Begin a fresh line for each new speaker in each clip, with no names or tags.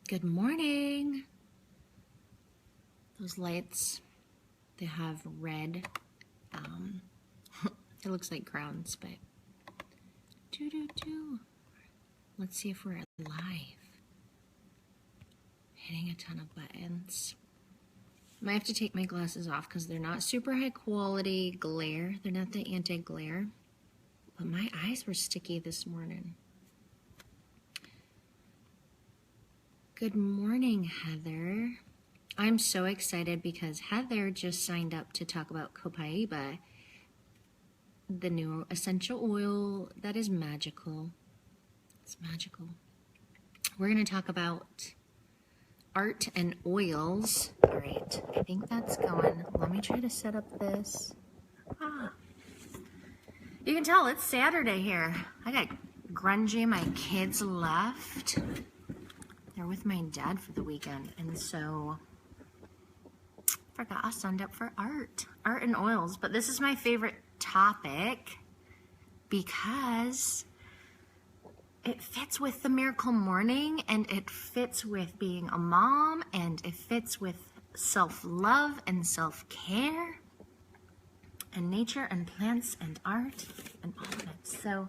Good morning. Those lights, they have red, it looks like crowns, but let's see if we're live. Hitting a ton of buttons. I might have to take my glasses off because they're not super high quality glare. They're not the anti-glare, but my eyes were sticky this morning. Good morning, Heather. I'm so excited because Heather just signed up to talk about Copaiba, the new essential oil that is magical. It's magical. We're going to talk about art and oils. All right, I think that's going. Let me try to set up this. You can tell it's Saturday here. I got Grungy, my kids left. They're with my dad for the weekend, and so forgot I signed up for art and oils. But this is my favorite topic because it fits with the Miracle Morning, and it fits with being a mom, and it fits with self-love and self-care and nature and plants and art and all of it. So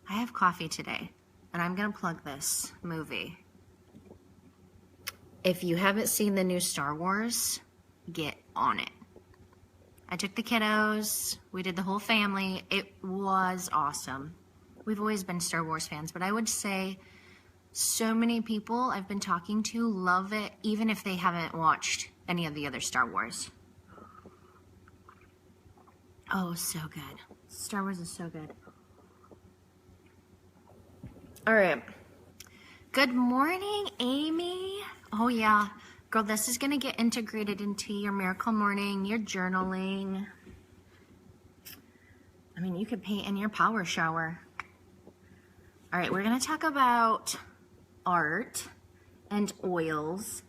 I have coffee today, and I'm gonna plug this movie. If you haven't seen the new Star Wars, get on it. I took the kiddos, we did the whole family. It was awesome. We've always been Star Wars fans, but I would say so many people I've been talking to love it, even if they haven't watched any of the other Star Wars. Oh, so good. Star Wars is so good. All right. Good morning, Amy. Oh yeah, girl, this is gonna get integrated into your Miracle Morning, your journaling. I mean, you could paint in your power shower. All right, we're gonna talk about art and oils.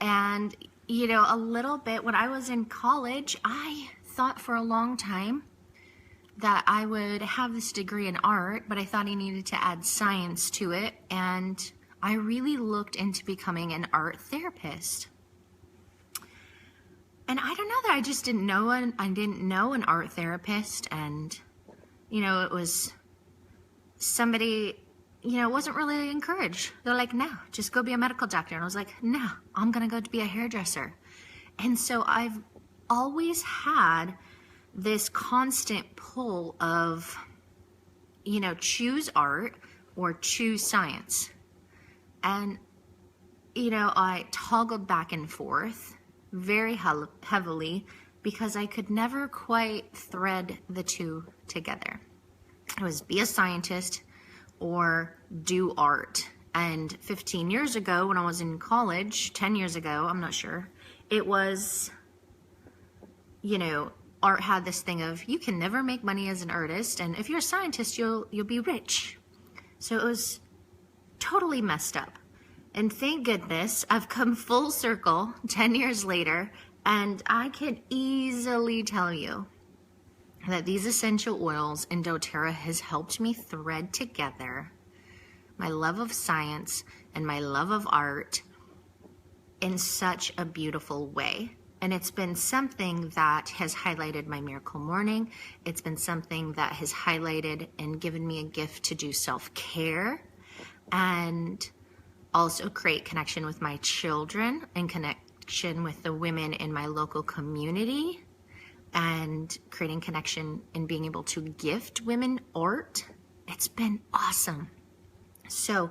And, you know, a little bit, when I was in college, I thought for a long time that I would have this degree in art, but I thought I needed to add science to it. And I really looked into becoming an art therapist. And I don't know that I just didn't know an art therapist. And, you know, it was somebody, you know, wasn't really encouraged. They're like, no, just go be a medical doctor. And I was like, no, I'm going to go to be a hairdresser. And so I've always had this constant pull of, you know, choose art or choose science. And, you know, I toggled back and forth very heavily because I could never quite thread the two together. It was be a scientist or do art. And 15 years ago, when I was in college, 10 years ago, I'm not sure, it was, you know, art had this thing of you can never make money as an artist, and if you're a scientist, you'll be rich. So it was totally messed up. And thank goodness I've come full circle 10 years later, and I can easily tell you that these essential oils and doTERRA has helped me thread together my love of science and my love of art in such a beautiful way. And it's been something that has highlighted my Miracle Morning. It's been something that has highlighted and given me a gift to do self-care and also create connection with my children and connection with the women in my local community and creating connection and being able to gift women art. It's been awesome. So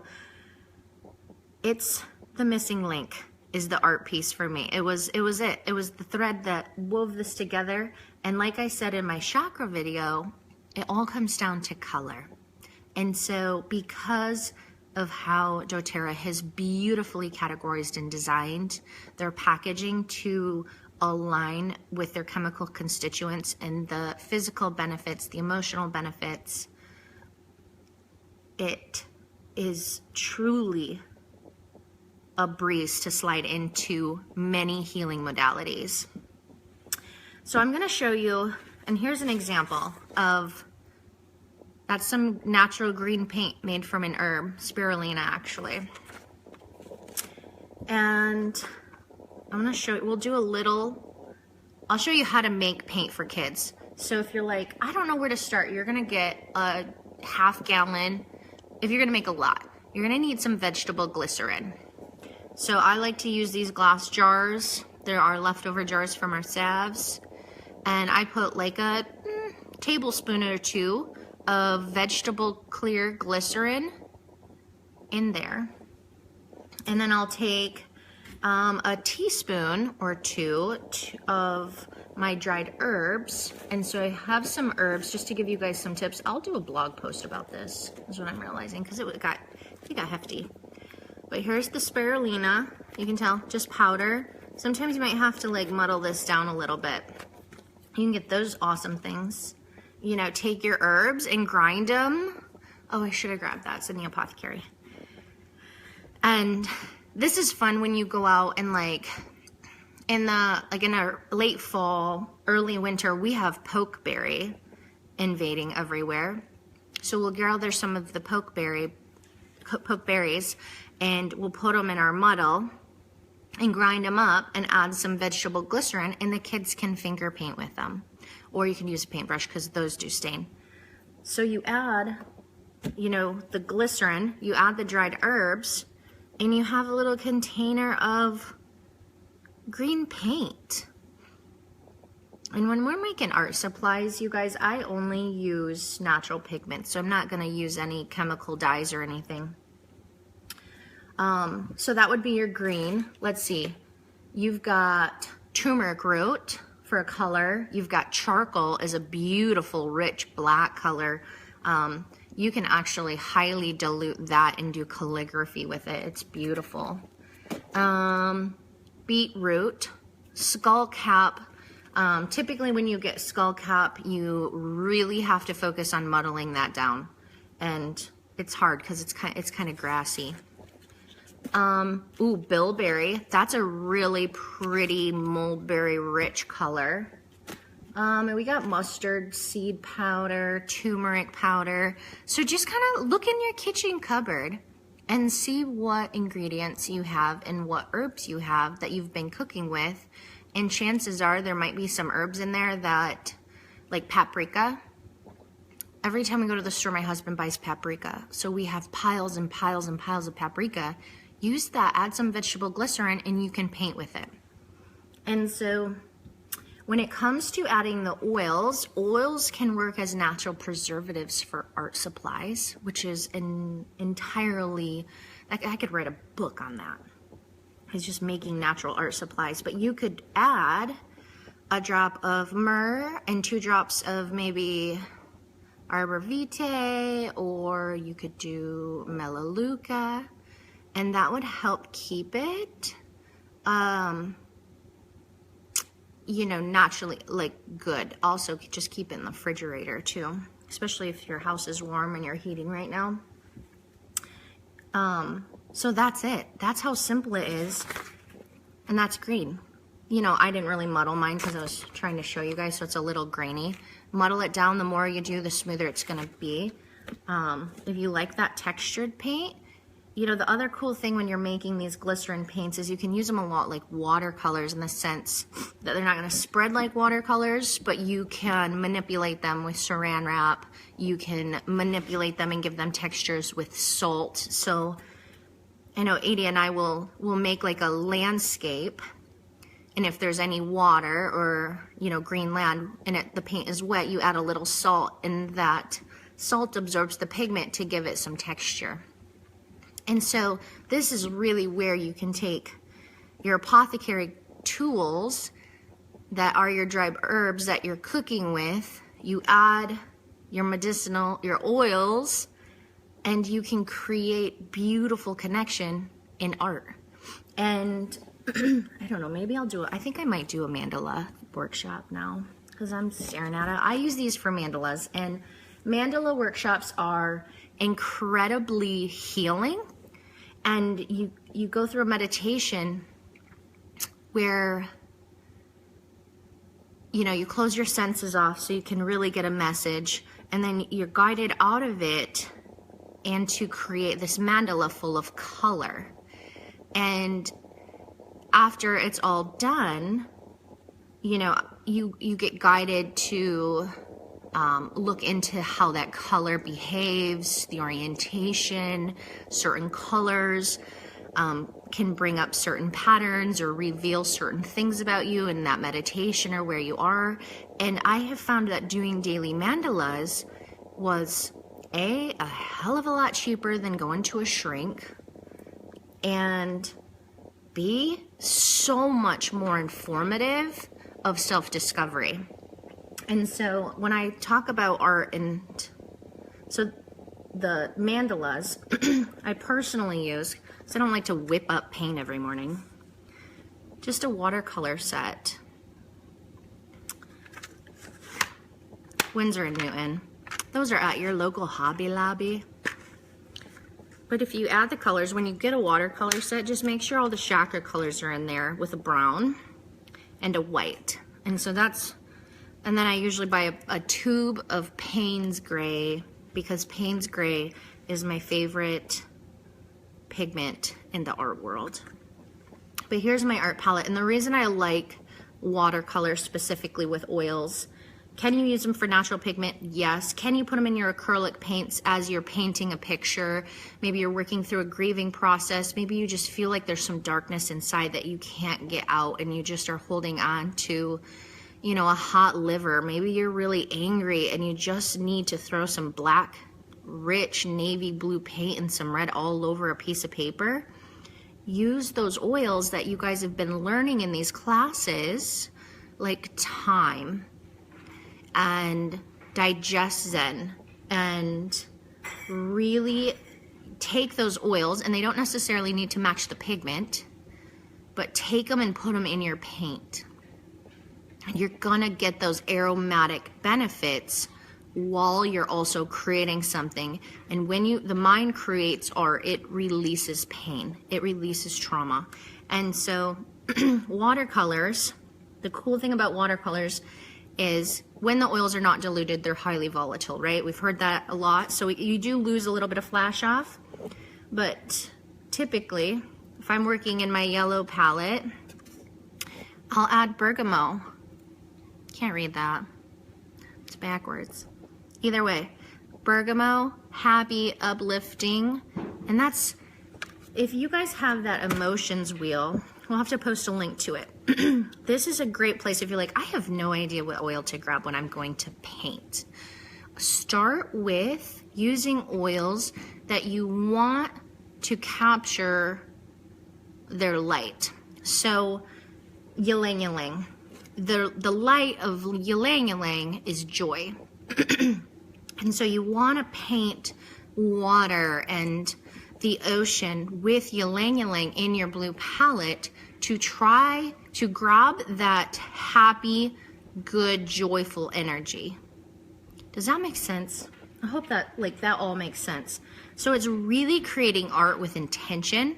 it's the missing link is the art piece for me. It was it. It was the thread that wove this together. And like I said in my chakra video, it all comes down to color. And so because of how doTERRA has beautifully categorized and designed their packaging to align with their chemical constituents and the physical benefits, the emotional benefits, it is truly a breeze to slide into many healing modalities. So I'm going to show you, and here's an example of, that's some natural green paint made from an herb, spirulina actually. And I'm gonna show you, I'll show you how to make paint for kids. So if you're like, I don't know where to start, you're gonna get a half gallon. If you're gonna make a lot, you're gonna need some vegetable glycerin. So I like to use these glass jars. There are leftover jars from our salves. And I put like a tablespoon or two of vegetable clear glycerin in there. And then I'll take a teaspoon or two of my dried herbs. And so I have some herbs, just to give you guys some tips. I'll do a blog post about this, is what I'm realizing, because it got hefty. But here's the spirulina. You can tell, just powder. Sometimes you might have to like muddle this down a little bit. You can get those awesome things. You know, take your herbs and grind them. Oh, I should have grabbed that. It's in the apothecary. And this is fun when you go out and like in a late fall, early winter, we have pokeberry invading everywhere. So we'll gather some of the pokeberries and we'll put them in our muddle and grind them up and add some vegetable glycerin, and the kids can finger paint with them. Or you can use a paintbrush because those do stain. So you add, you know, the glycerin, you add the dried herbs, and you have a little container of green paint. And when we're making art supplies, you guys, I only use natural pigments, so I'm not gonna use any chemical dyes or anything. So that would be your green. Let's see. You've got turmeric root for a color. You've got charcoal is a beautiful, rich black color. You can actually highly dilute that and do calligraphy with it. It's beautiful. Beetroot, skullcap. Typically when you get skullcap, you really have to focus on muddling that down. And it's hard because it's kind of grassy. Bilberry. That's a really pretty mulberry rich color. And we got mustard seed powder, turmeric powder. So just kind of look in your kitchen cupboard and see what ingredients you have and what herbs you have that you've been cooking with. And chances are there might be some herbs in there that, like paprika. Every time we go to the store, my husband buys paprika. So we have piles and piles and piles of paprika. Use that, add some vegetable glycerin, and you can paint with it. And so when it comes to adding the oils can work as natural preservatives for art supplies, which is entirely, I could write a book on that. It's just making natural art supplies. But you could add a drop of myrrh and 2 drops of maybe arbor vitae, or you could do melaleuca. And that would help keep it, you know, naturally, like, good. Also, just keep it in the refrigerator, too. Especially if your house is warm and you're heating right now. So that's it. That's how simple it is. And that's green. You know, I didn't really muddle mine because I was trying to show you guys, so it's a little grainy. Muddle it down. The more you do, the smoother it's going to be. If you like that textured paint, you know, the other cool thing when you're making these glycerin paints is you can use them a lot like watercolors, in the sense that they're not going to spread like watercolors, but you can manipulate them with saran wrap. You can manipulate them and give them textures with salt. So I know Adi and I will make like a landscape, and if there's any water or, you know, green land and the paint is wet, you add a little salt, and that salt absorbs the pigment to give it some texture. And so this is really where you can take your apothecary tools that are your dried herbs that you're cooking with. You add your medicinal, your oils, and you can create beautiful connection in art. And I don't know, maybe I'll do it. I think I might do a mandala workshop now because I'm staring at it. I use these for mandalas, and mandala workshops are incredibly healing. And you go through a meditation where, you know, you close your senses off so you can really get a message, and then you're guided out of it and to create this mandala full of color. And after it's all done, you know, you get guided to look into how that color behaves, the orientation, certain colors can bring up certain patterns or reveal certain things about you in that meditation or where you are. And I have found that doing daily mandalas was a hell of a lot cheaper than going to a shrink, and B, so much more informative of self-discovery. And so when I talk about art, and so the mandalas, I personally use, because I don't like to whip up paint every morning, just a watercolor set. Winsor & Newton. Those are at your local Hobby Lobby. But if you add the colors, when you get a watercolor set, just make sure all the chakra colors are in there with a brown and a white. And so that's, and then I usually buy a tube of Payne's Gray, because Payne's Gray is my favorite pigment in the art world. But here's my art palette, and the reason I like watercolor specifically with oils, can you use them for natural pigment? Yes. Can you put them in your acrylic paints as you're painting a picture? Maybe you're working through a grieving process. Maybe you just feel like there's some darkness inside that you can't get out, and you just are holding on to, you know, a hot liver. Maybe you're really angry and you just need to throw some black, rich navy blue paint and some red all over a piece of paper. Use those oils that you guys have been learning in these classes, like thyme and digest zen, and really take those oils, and they don't necessarily need to match the pigment, but take them and put them in your paint. You're gonna get those aromatic benefits while you're also creating something. And when the mind creates art, it releases pain, it releases trauma. And so watercolors, the cool thing about watercolors is when the oils are not diluted, they're highly volatile, right? We've heard that a lot. So you do lose a little bit of flash off, but typically, if I'm working in my yellow palette, I'll add bergamot. Can't read that. It's backwards. Either way, bergamot, happy, uplifting. And that's, if you guys have that emotions wheel, we'll have to post a link to it. This is a great place if you're like, I have no idea what oil to grab when I'm going to paint. Start with using oils that you want to capture their light. So ylang ylang. The light of ylang ylang is joy. And so you want to paint water and the ocean with ylang ylang in your blue palette to try to grab that happy, good, joyful energy. Does that make sense? I hope that that all makes sense. So it's really creating art with intention,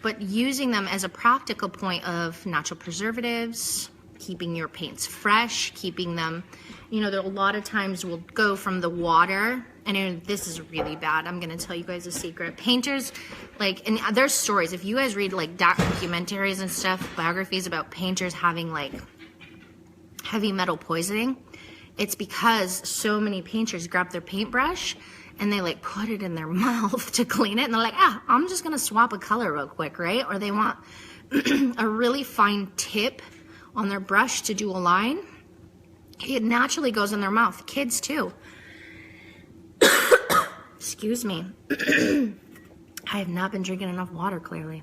but using them as a practical point of natural preservatives, keeping your paints fresh, keeping them, you know, there are a lot of times we'll go from the water, and this is really bad. I'm going to tell you guys a secret. Painters, and there's stories. If you guys read documentaries and stuff, biographies about painters having heavy metal poisoning, it's because so many painters grab their paintbrush and they put it in their mouth to clean it, and they're like, I'm just going to swap a color real quick, right? Or they want a really fine tip on their brush to do a line. It naturally goes in their mouth. Kids too. Excuse me. I have not been drinking enough water, clearly.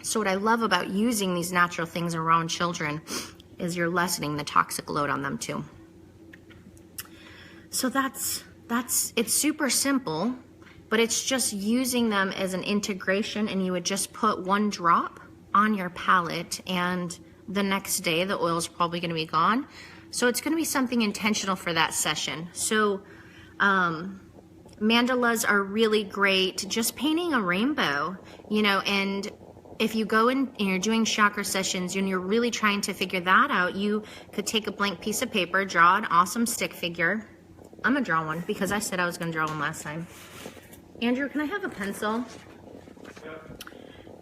So what I love about using these natural things around children is you're lessening the toxic load on them too. So it's super simple, but it's just using them as an integration, and you would just put one drop on your palette, and the next day the oil's probably going to be gone. So it's going to be something intentional for that session. So mandalas are really great, just painting a rainbow, and if you go in and you're doing chakra sessions and you're really trying to figure that out, you could take a blank piece of paper, draw an awesome stick figure. I'm going to draw one because I said I was going to draw one last time. Andrew, can I have a pencil?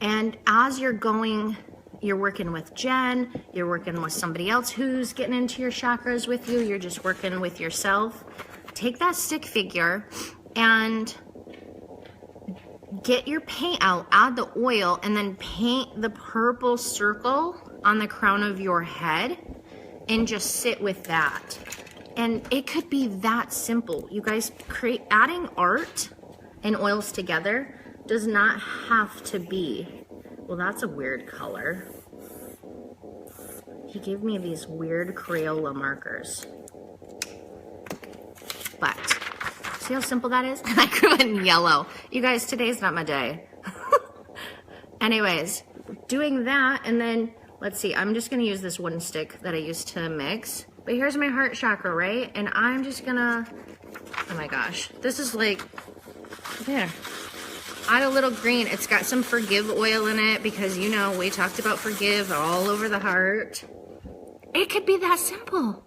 And as you're going, you're working with Jen, you're working with somebody else who's getting into your chakras with you, you're just working with yourself. Take that stick figure and get your paint out, add the oil, and then paint the purple circle on the crown of your head and just sit with that. And it could be that simple. You guys, adding art and oils together does not have to be, well, that's a weird color. He gave me these weird Crayola markers. But see how simple that is? I grew in yellow. You guys, today's not my day. Anyways, doing that, and then, let's see, I'm just gonna use this wooden stick that I used to mix. But here's my heart chakra, right? And I'm just gonna, oh my gosh, this is like, there. Add a little green. It's got some forgive oil in it because, you know, we talked about forgive all over the heart. It could be that simple.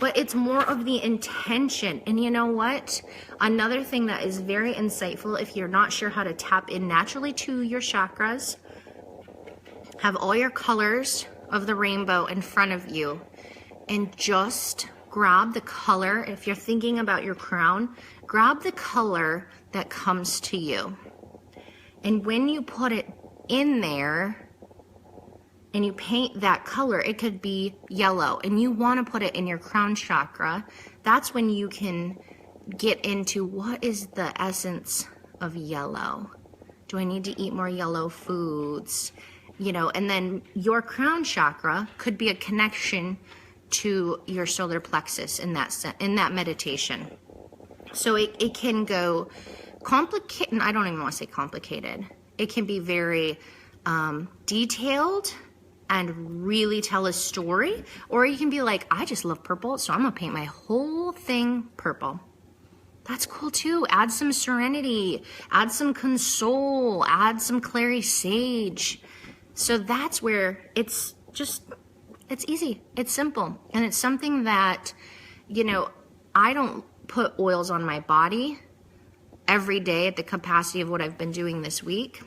But it's more of the intention. And you know what? Another thing that is very insightful, if you're not sure how to tap in naturally to your chakras, have all your colors of the rainbow in front of you and just grab the color. If you're thinking about your crown, grab the color that comes to you. And when you put it in there, and you paint that color, it could be yellow, and you want to put it in your crown chakra, that's when you can get into what is the essence of yellow. Do I need to eat more yellow foods? You know, and then your crown chakra could be a connection to your solar plexus in that meditation. So it can go complicated, I don't even want to say complicated. It can be very detailed and really tell a story, or you can be like, I just love purple, so I'm gonna paint my whole thing purple. That's cool too. Add some serenity, add some console, add some clary sage. So that's where it's easy, it's simple, and it's something that, you know, I don't put oils on my body every day at the capacity of what I've been doing this week.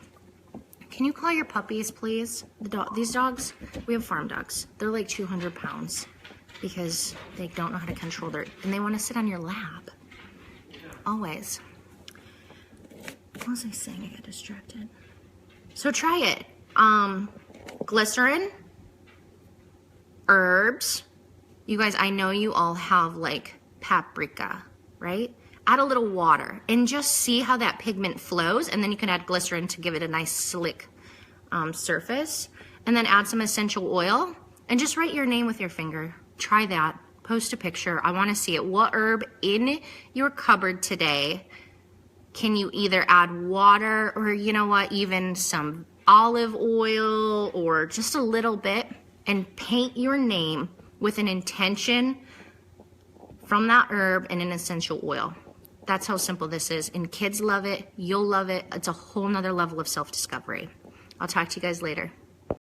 Can you call your puppies, please? These dogs, we have farm dogs. They're like 200 pounds because they don't know how to control and they want to sit on your lap. Always. What was I saying? I got distracted. So try it. Glycerin, herbs. You guys, I know you all have like paprika, right? Add a little water and just see how that pigment flows, and then you can add glycerin to give it a nice slick surface, and then add some essential oil and just write your name with your finger. Try that. Post a picture. I want to see it. What herb in your cupboard today can you either add water, or you know what, even some olive oil or just a little bit, and paint your name with an intention from that herb and an essential oil. That's how simple this is. And kids love it. You'll love it. It's a whole nother level of self-discovery. I'll talk to you guys later.